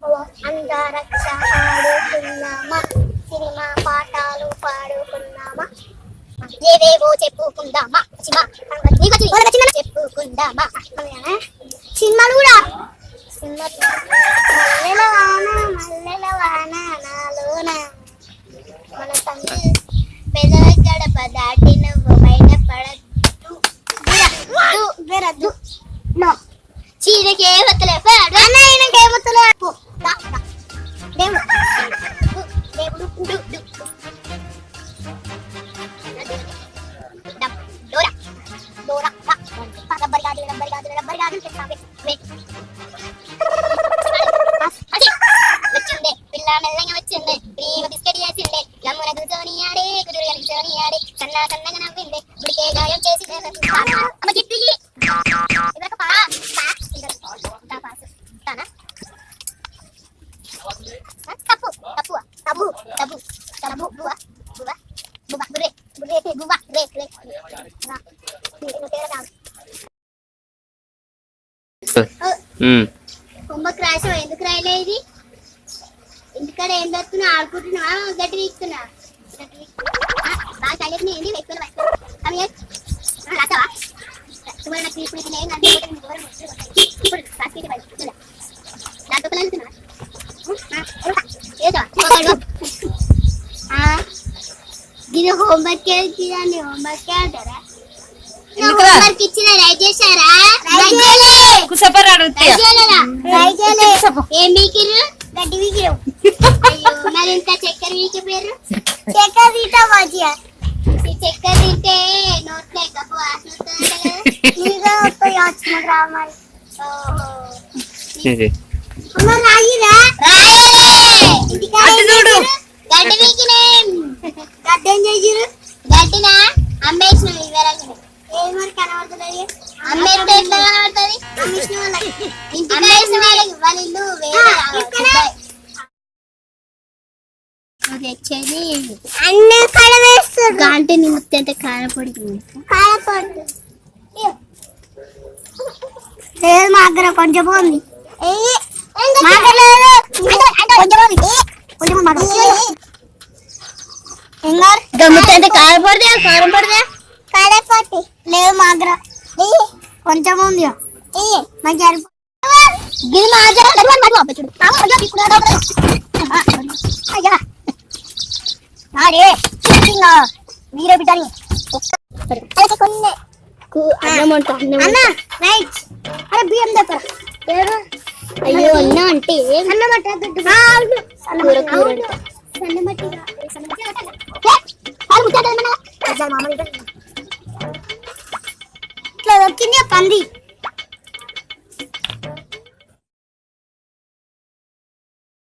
అంతరక్ష ఆడుకున్నామా, cinema పాఠాలు పాడుకున్నామా, ఏవేవో చెప్పుకుందామా, చెప్పుకుందామా. సినిమాలు కూడా మల్లెల వాన మల్లెల వాన నాలోన మన తండ్రి పెదవ గడప దాటి నువ్వు బయట పడద్దు చీరకే వతలే ఆయనకే వతలే దేవుడు డోరా డోరా రబ్బర్ గాజులు వచ్చిండే పిల్ల మెల్లగా వచ్చిండే ప్రేమ బిస్కెట్ చేసిండే లమ్మున కూర్చొని ఆడే కుదురు కలిసోని ఆడే సన్నగా నవ్విండే గుడికే గాయం చేసి అమ్మ గిట్టిగి తప్పు తప్పు తబు తబు తబు బువ బువ బువ బురే బురే బువ రే రే హోంవర్క్ రాసావు ఎందుకు రాయలే ఇది ఇంటికాడ ఏం చేస్తున్నా ఆడుకుంటున్నావా గడ్డి వీస్తున్నా బాగా చదివి ఏంటి ఎక్కువ అవి రాసావా నాకు ఇప్పుడు ఇది నేను అంటే ఇప్పుడు దాంతో వెళ్తున్నా ఇది హోంవర్క్ దాన్ని హోంవర్క్ అంటారా హోంవర్క్ ఇచ్చిన రైట్ చేశారా ఏం వీకిరు గడ్డి వీకిరు మరి ఇంత చక్కెర వీకి పేరు చక్కెర తింటా మంచిగా చక్కెర తింటే నోట్లో కప్పు గడ్డి వీకినే గడ్డి ఏం చేసిరు గడ్డినా అమ్మేసిన వివరంగా ఏమని కనబడుతుంది అమ్మేస్తే ఎట్లా కనబడుతుంది అమ్మేసిన వాళ్ళకి వాళ్ళ ఇల్లు తెచ్చేది అన్నీ కడవేస్తారు గంట నిమిత్తే అంటే కారపడుతుంది మా దగ్గర కొంచెం బాగుంది గమ్ముతుంటే కారం పడితే లేదు మా దగ్గర కొంచెం ఉంది మీరే బిడ్డని అరే బియ్యం దగ్గర అయ్యో అన్న అంటే ఇట్లా దొరికింది పంది